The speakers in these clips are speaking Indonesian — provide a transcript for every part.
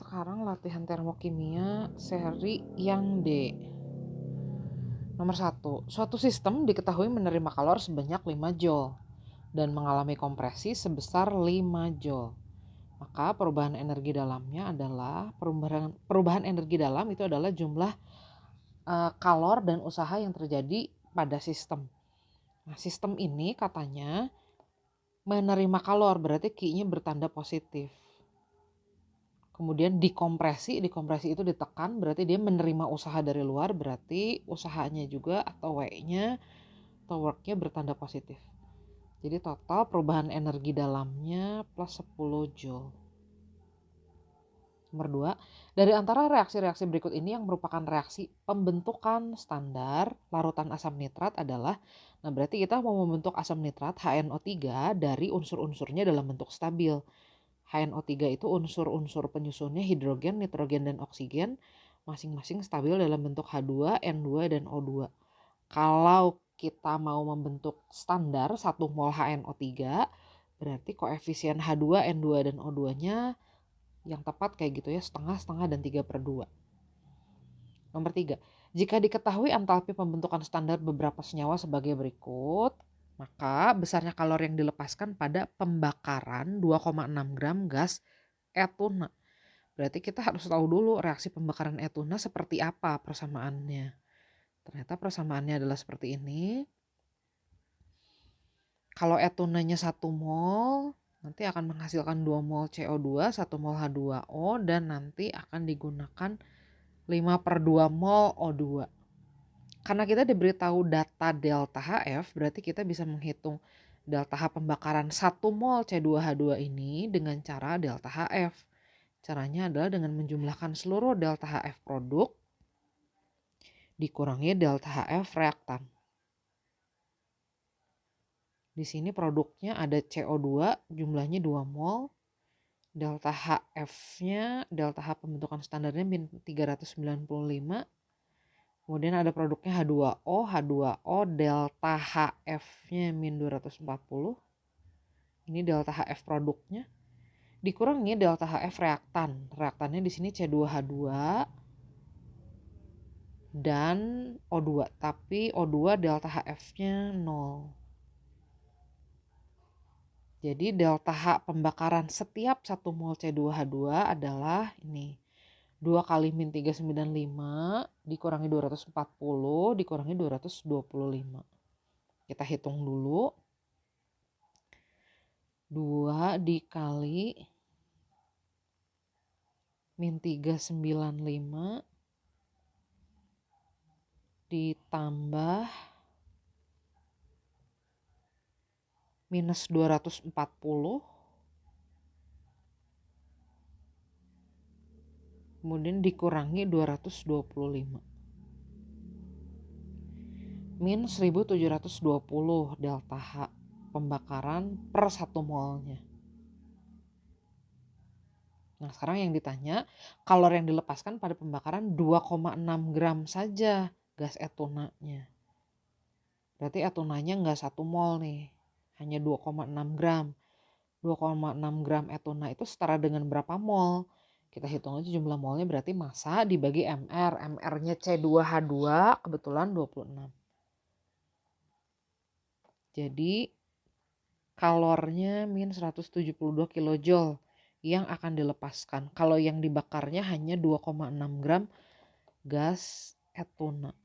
Sekarang latihan termokimia seri yang D. Nomor 1. Suatu sistem diketahui menerima kalor sebanyak 5 Joule dan mengalami kompresi sebesar 5 Joule. Maka perubahan energi dalamnya adalah perubahan energi dalam itu adalah jumlah kalor dan usaha yang terjadi pada sistem. Nah, sistem ini katanya menerima kalor, berarti Q-nya bertanda positif. Kemudian dikompresi itu ditekan, berarti dia menerima usaha dari luar, berarti usahanya juga atau W-nya atau work-nya bertanda positif. Jadi total perubahan energi dalamnya plus 10 Joule. Nomor 2, dari antara reaksi-reaksi berikut ini yang merupakan reaksi pembentukan standar larutan asam nitrat adalah, nah berarti kita mau membentuk asam nitrat HNO3 dari unsur-unsurnya dalam bentuk stabil. HNO3 itu unsur-unsur penyusunnya hidrogen, nitrogen, dan oksigen, masing-masing stabil dalam bentuk H2, N2, dan O2. Kalau kita mau membentuk standar 1 mol HNO3, berarti koefisien H2, N2, dan O2-nya yang tepat kayak gitu ya, setengah-setengah dan 3/2. Nomor 3, jika diketahui entalpi pembentukan standar beberapa senyawa sebagai berikut, maka besarnya kalor yang dilepaskan pada pembakaran 2,6 gram gas etuna. Berarti kita harus tahu dulu reaksi pembakaran etuna seperti apa persamaannya. Ternyata persamaannya adalah seperti ini. Kalau etunanya 1 mol, nanti akan menghasilkan 2 mol CO2, 1 mol H2O, dan nanti akan digunakan 5/2 mol O2. Karena kita diberitahu data delta HF, berarti kita bisa menghitung delta H pembakaran 1 mol C2H2 ini dengan cara delta HF. Caranya adalah dengan menjumlahkan seluruh delta HF produk dikurangi delta HF reaktan. Di sini produknya ada CO2 jumlahnya 2 mol. Delta HF-nya, delta H pembentukan standarnya min 395. Kemudian ada produknya H2O delta HF-nya min 240. Ini delta HF produknya. Dikurangi delta HF reaktan. Reaktannya di sini C2H2 dan O2, tapi O2 delta HF-nya 0. Jadi delta H pembakaran setiap 1 mol C2H2 adalah ini. 2 kali min 395 dikurangi 240 dikurangi 225. Kita hitung dulu. 2 dikali min 395 ditambah minus 240, kemudian dikurangi 225. Min 1720 delta H pembakaran per 1 molnya. Nah sekarang yang ditanya, kalor yang dilepaskan pada pembakaran 2,6 gram saja gas etunanya. Berarti etunanya nggak 1 mol nih, hanya 2,6 gram. 2,6 gram etuna itu setara dengan berapa mol? Kita hitung aja jumlah molnya, berarti massa dibagi MR. MR-nya C2H2 kebetulan 26. Jadi kalornya min 172 kilojoule yang akan dilepaskan. Kalau yang dibakarnya hanya 2,6 gram gas etuna.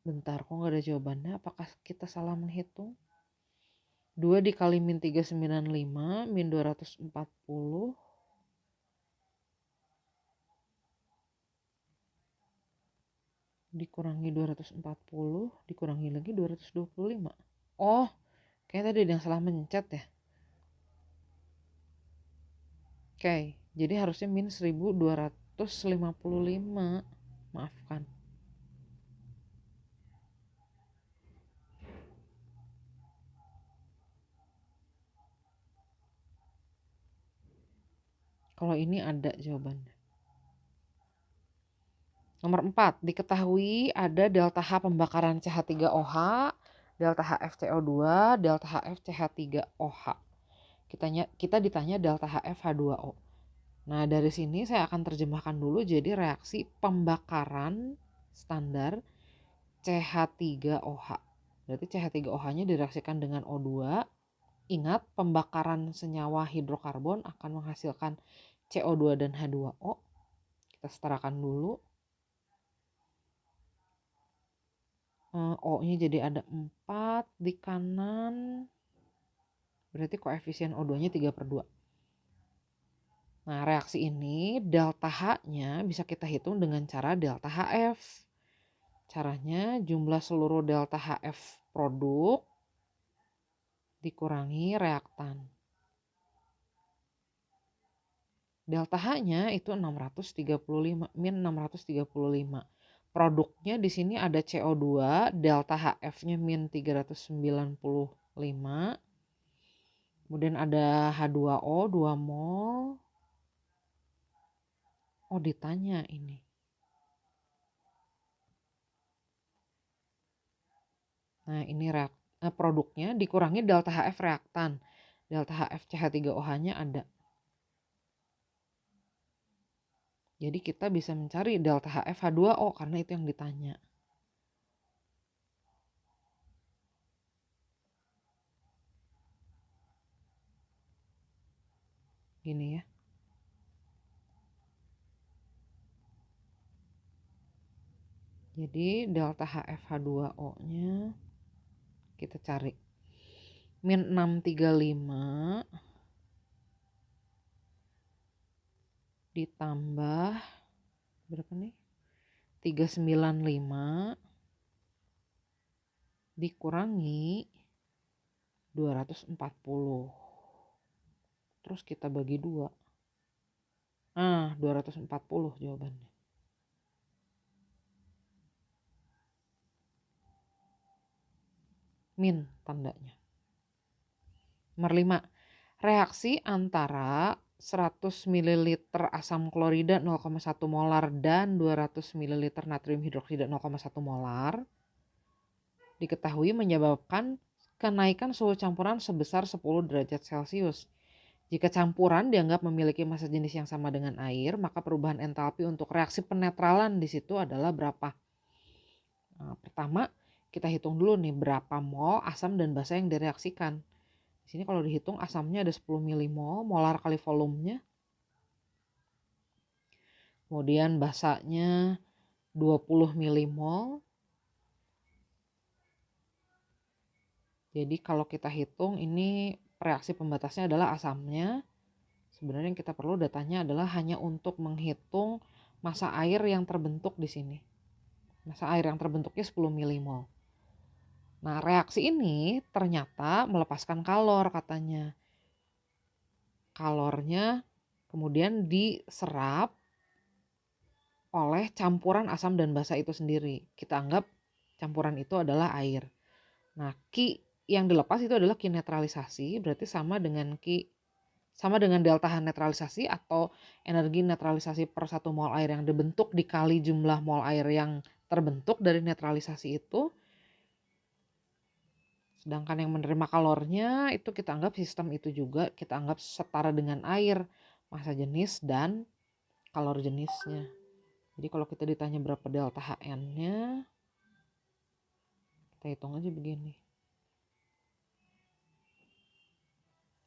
Bentar, kok nggak ada jawabannya? Apakah kita salah menghitung? 2 dikali min 395 min 240 dikurangi 240 dikurangi lagi 225. Oh, kayaknya tadi ada yang salah mencet ya. Oke, jadi harusnya min 1255. Maafkan. Kalau ini ada jawabannya. Nomor 4, diketahui ada delta H pembakaran CH3OH, delta HFCO2, delta HFCH3OH. Kita ditanya delta HF H2O. Nah, dari sini saya akan terjemahkan dulu jadi reaksi pembakaran standar CH3OH. Berarti CH3OH-nya direaksikan dengan O2. Ingat, pembakaran senyawa hidrokarbon akan menghasilkan CO2 dan H2O. Kita setarakan dulu. O-nya jadi ada 4 di kanan. Berarti koefisien O2-nya 3/2. Nah, reaksi ini delta H-nya bisa kita hitung dengan cara delta HF. Caranya jumlah seluruh delta HF produk dikurangi reaktan. Delta H-nya itu 635, min 635. Produknya di sini ada CO2, delta HF-nya min 395. Kemudian ada H2O 2 mol. Oh, ditanya ini. Nah, ini produknya dikurangi delta HF reaktan. Delta HF CH3OH-nya ada. Jadi kita bisa mencari delta HF H2O karena itu yang ditanya. Gini ya. Jadi delta HF H2O-nya kita cari. Min 635 ditambah berapa nih? 395 dikurangi 240. Terus kita bagi 2. 240 jawabannya. Min tandanya. Nomor 5. Reaksi antara 100 ml asam klorida 0,1 molar dan 200 ml natrium hidroksida 0,1 molar diketahui menyebabkan kenaikan suhu campuran sebesar 10 derajat Celcius. Jika campuran dianggap memiliki massa jenis yang sama dengan air, maka perubahan entalpi untuk reaksi penetralan di situ adalah berapa? Nah, pertama, kita hitung dulu nih berapa mol asam dan basa yang direaksikan. Di sini kalau dihitung asamnya ada 10 milimol, molar kali volumenya. Kemudian basanya 20 milimol. Jadi kalau kita hitung ini reaksi pembatasnya adalah asamnya. Sebenarnya yang kita perlu datanya adalah hanya untuk menghitung massa air yang terbentuk di sini. Massa air yang terbentuknya 10 milimol. Nah, reaksi ini ternyata melepaskan kalor katanya. Kalornya kemudian diserap oleh campuran asam dan basa itu sendiri. Kita anggap campuran itu adalah air. Nah, Ki yang dilepas itu adalah Ki netralisasi, berarti sama dengan delta H netralisasi atau energi netralisasi per 1 mol air yang dibentuk dikali jumlah mol air yang terbentuk dari netralisasi itu. Sedangkan yang menerima kalornya itu kita anggap sistem itu juga kita anggap setara dengan air, massa jenis dan kalor jenisnya. Jadi kalau kita ditanya berapa delta HN-nya, kita hitung aja begini.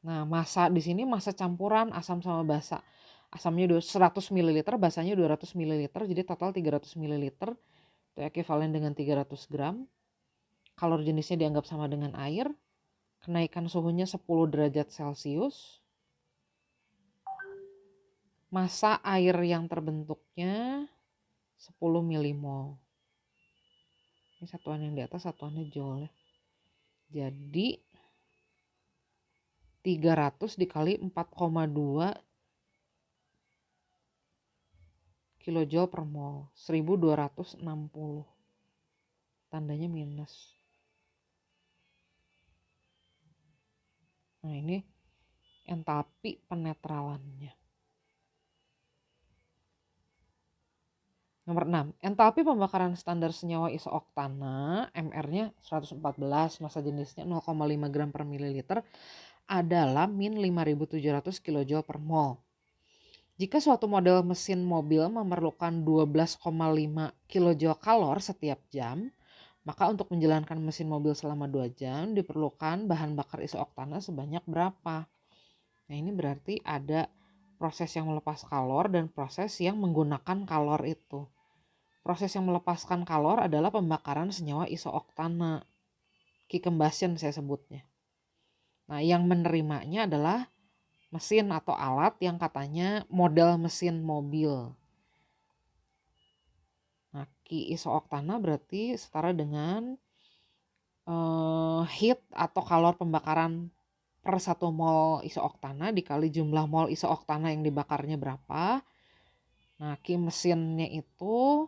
Nah, massa di sini massa campuran asam sama basa. Asamnya 100 ml, basanya 200 ml, jadi total 300 ml. Itu ekuivalen dengan 300 gram. Kalor jenisnya dianggap sama dengan air. Kenaikan suhunya 10 derajat Celcius. Massa air yang terbentuknya 10 milimol. Ini satuan yang di atas, satuannya joule ya. Jadi 300 dikali 4,2 kilojoule per mol, 1260. Tandanya minus. Nah, ini entalpi penetralannya. Nomor 6. Entalpi pembakaran standar senyawa isooktana, MR-nya 114, massa jenisnya 0,5 gram per mililiter, adalah min 5.700 kJ per mol. Jika suatu model mesin mobil memerlukan 12,5 kilojoule kalor setiap jam, maka untuk menjalankan mesin mobil selama 2 jam diperlukan bahan bakar isoktana sebanyak berapa? Nah, ini berarti ada proses yang melepas kalor dan proses yang menggunakan kalor itu. Proses yang melepaskan kalor adalah pembakaran senyawa isooktana, key combustion saya sebutnya. Nah, yang menerimanya adalah mesin atau alat yang katanya model mesin mobil. Nah, key isooktana berarti setara dengan heat atau kalor pembakaran per 1 mol isooktana dikali jumlah mol isooktana yang dibakarnya berapa. Nah, key mesinnya itu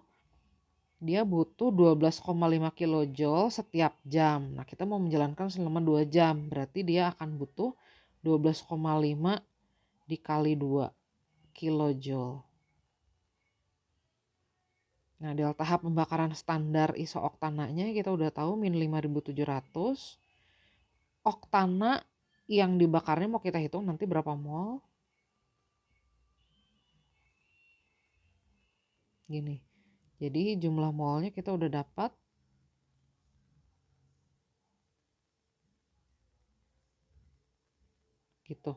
dia butuh 12,5 kilojoule setiap jam. Nah, kita mau menjalankan selama 2 jam, berarti dia akan butuh 12,5 dikali 2 kilojoule. Nah, delta H pembakaran standar isooktananya kita udah tahu min 5700. Oktana yang dibakarnya mau kita hitung nanti berapa mol. Gini. Jadi jumlah molnya kita udah dapat. Gitu.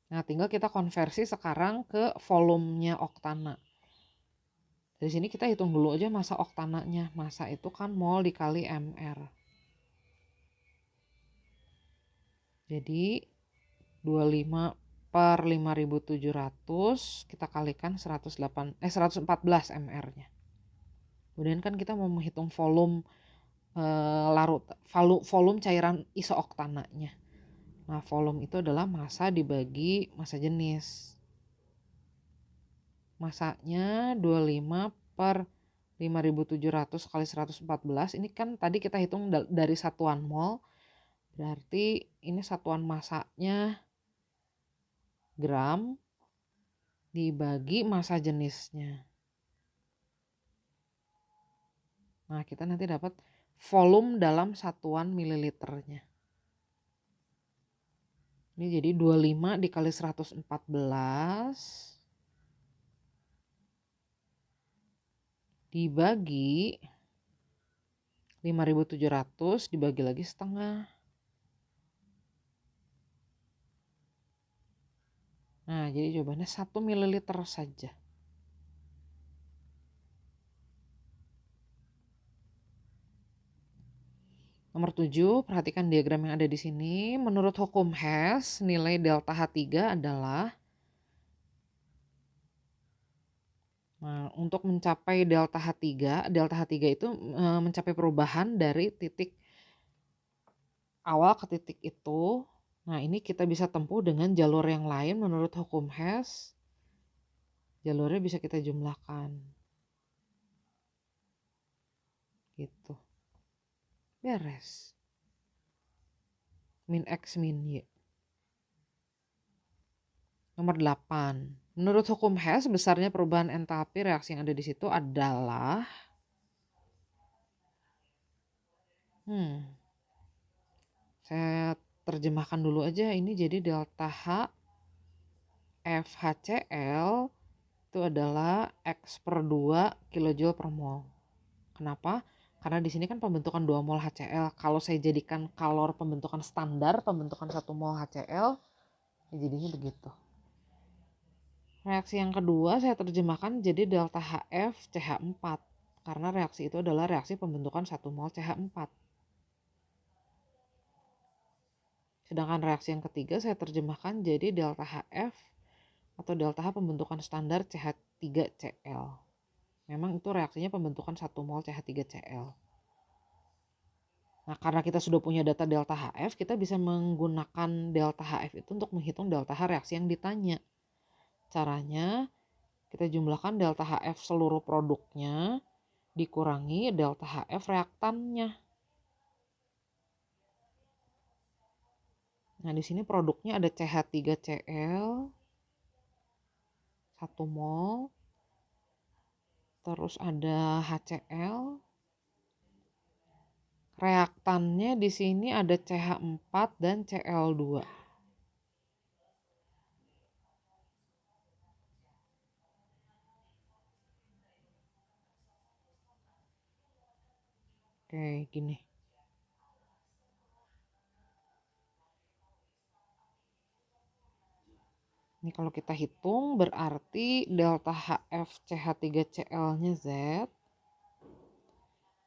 Nah, tinggal kita konversi sekarang ke volumenya oktana. Dari sini kita hitung dulu aja massa oktananya. Massa itu kan mol dikali mr. Jadi 25 per 5700 kita kalikan 114 mr-nya. Kemudian kan kita mau menghitung volume volume cairan isooktananya. Nah, volume itu adalah massa dibagi massa jenis. Massanya 25 per 5700 kali 114. Ini kan tadi kita hitung dari satuan mol. Berarti ini satuan massanya gram dibagi massa jenisnya. Nah, kita nanti dapat volume dalam satuan mililiternya. Ini jadi 25 dikali 114 dibagi 5700 dibagi lagi setengah. Nah, jadi jawabannya 1 mililiter saja. Nomor 7, perhatikan diagram yang ada di sini. Menurut hukum Hess, nilai delta H3 adalah, nah, untuk mencapai delta H3 itu mencapai perubahan dari titik awal ke titik itu. Nah, ini kita bisa tempuh dengan jalur yang lain menurut hukum Hess. Jalurnya bisa kita jumlahkan. Gitu. Beres. Min X min Y. Nomor 8. Menurut hukum Hess, besarnya perubahan entalpi reaksi yang ada di situ adalah saya terjemahkan dulu aja. Ini jadi delta H FHCl itu adalah X per 2 kilojoule per mol. Kenapa? Karena di sini kan pembentukan 2 mol HCl. Kalau saya jadikan kalor pembentukan standar, pembentukan 1 mol HCl, ya jadinya begitu. Reaksi yang kedua saya terjemahkan jadi delta HF CH4. Karena reaksi itu adalah reaksi pembentukan 1 mol CH4. Sedangkan reaksi yang ketiga saya terjemahkan jadi delta HF atau delta H pembentukan standar CH3Cl. Memang itu reaksinya pembentukan 1 mol CH3Cl. Nah, karena kita sudah punya data delta HF, kita bisa menggunakan delta HF itu untuk menghitung delta H reaksi yang ditanya. Caranya, kita jumlahkan delta HF seluruh produknya dikurangi delta HF reaktannya. Nah, di sini produknya ada CH3Cl 1 mol. Terus ada HCl. Reaktannya di sini ada CH4 dan Cl2. Oke, gini. Ini kalau kita hitung berarti delta HF CH3Cl-nya Z,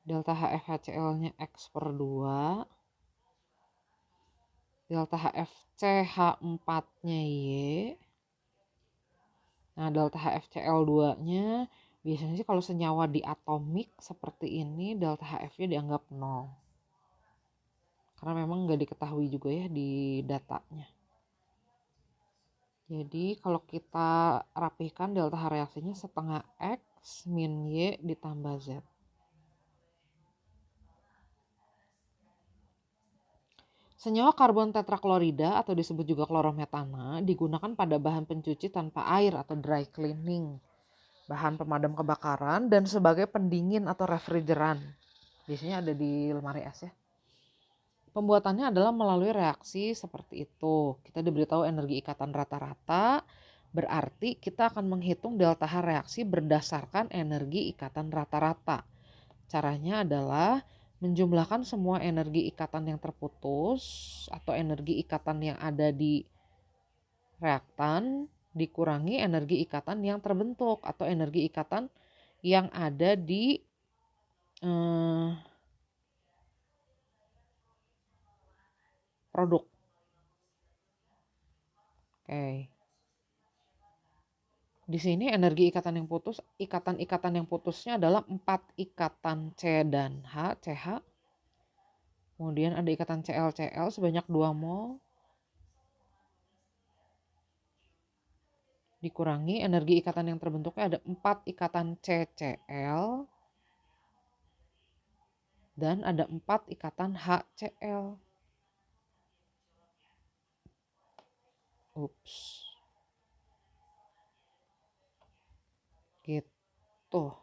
delta HF HCl-nya X per 2, delta HF CH4-nya Y. Nah, delta HFCl2-nya biasanya sih kalau senyawa diatomik seperti ini delta HF-nya dianggap 0. Karena memang nggak diketahui juga ya di datanya. Jadi kalau kita rapihkan delta H reaksinya setengah X min Y ditambah Z. Senyawa karbon tetraklorida atau disebut juga klorometana digunakan pada bahan pencuci tanpa air atau dry cleaning, bahan pemadam kebakaran, dan sebagai pendingin atau refrigeran. Biasanya ada di lemari es ya. Pembuatannya adalah melalui reaksi seperti itu. Kita diberitahu energi ikatan rata-rata, berarti kita akan menghitung delta H reaksi berdasarkan energi ikatan rata-rata. Caranya adalah menjumlahkan semua energi ikatan yang terputus atau energi ikatan yang ada di reaktan dikurangi energi ikatan yang terbentuk atau energi ikatan yang ada di produk. Oke. Di sini energi ikatan yang putus, ikatan-ikatan yang putusnya adalah 4 ikatan C dan H, CH. Kemudian ada ikatan ClCl sebanyak 2 mol. Dikurangi energi ikatan yang terbentuknya ada 4 ikatan CCl. Dan ada 4 ikatan HCl. Ups. Gitu.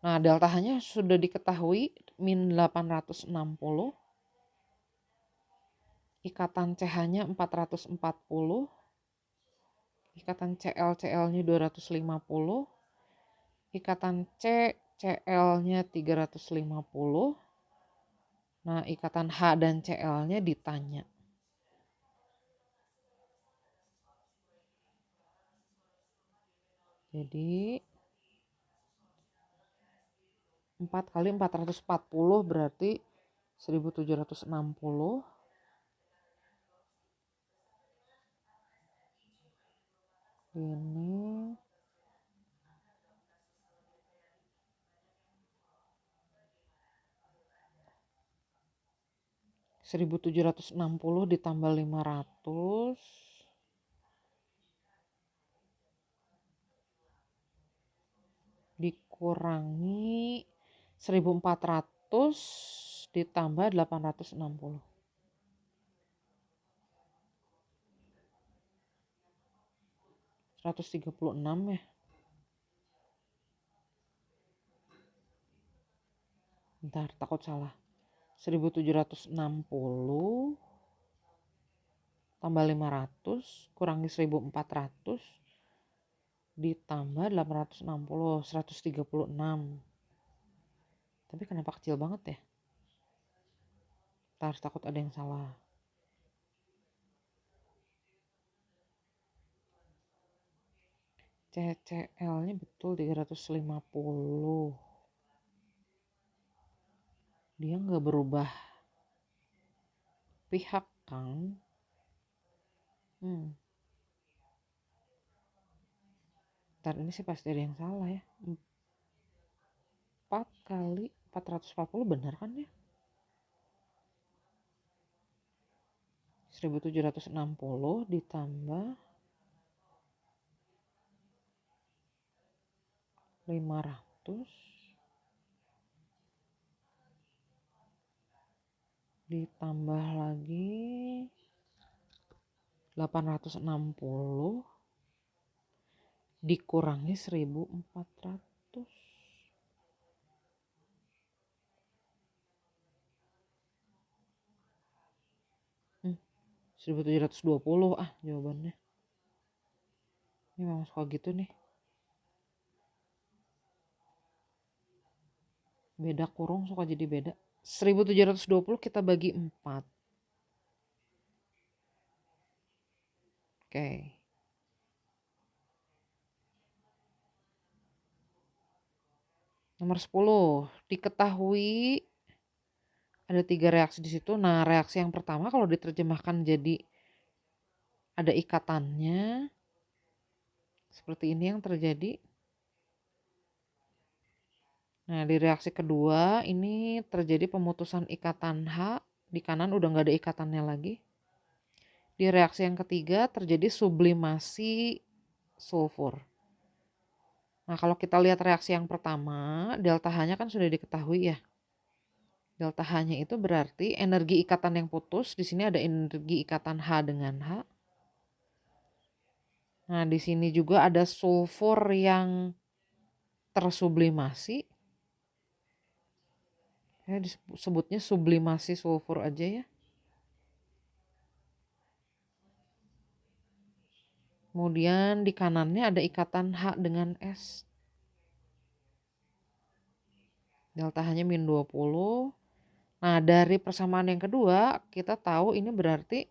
Nah, delta H-nya sudah diketahui min 860. Ikatan CH-nya 440. Ikatan ClCl-nya 250. Ikatan CCl-nya 350. Nah, ikatan H dan Cl-nya ditanya. Jadi 4 kali 440 berarti 1760. Ini 1760 ditambah 500 dikurangi 1400 ditambah 860. 136 ya. Bentar, takut salah. 1760 tambah 500 kurangi 1400 ditambah 860, 136. Tapi kenapa kecil banget ya? Ntar takut ada yang salah. CCl-nya betul 350. Dia nggak berubah pihak kan? Ntar ini sih pasti ada yang salah ya. 4 kali 440 benar kan ya? 1760 ditambah 500 ditambah lagi 860 dikurangi 1400. 1720 jawabannya. Ini memang suka gitu nih. Beda kurung suka jadi beda. 1720 kita bagi 4. Oke. Nomor 10. Diketahui ada 3 reaksi di situ. Nah, reaksi yang pertama kalau diterjemahkan jadi ada ikatannya. Seperti ini yang terjadi. Nah, di reaksi kedua ini terjadi pemutusan ikatan H. Di kanan udah nggak ada ikatannya lagi. Di reaksi yang ketiga terjadi sublimasi sulfur. Nah, kalau kita lihat reaksi yang pertama, delta H-nya kan sudah diketahui ya. Delta H-nya itu berarti energi ikatan yang putus. Di sini ada energi ikatan H dengan H. Nah, di sini juga ada sulfur yang tersublimasi. Ya, disebutnya sublimasi sulfur aja ya. Kemudian di kanannya ada ikatan H dengan S. Delta H-nya min 20. Nah, dari persamaan yang kedua, kita tahu ini berarti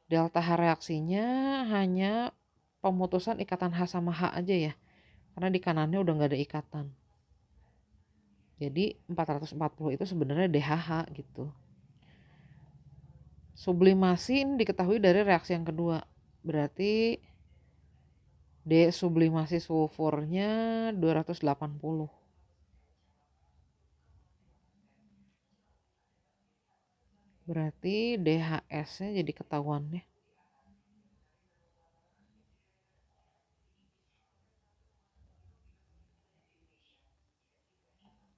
delta H reaksinya hanya pemutusan ikatan H sama H aja ya. Karena di kanannya udah nggak ada ikatan. Jadi 440 itu sebenarnya DHH gitu. Sublimasi ini diketahui dari reaksi yang kedua. Berarti desublimasi sulfurnya 280. Berarti DHS-nya jadi ketahuan ya.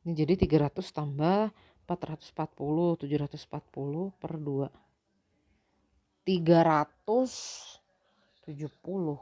Ini jadi 300 tambah 440, 740 per 2. 370.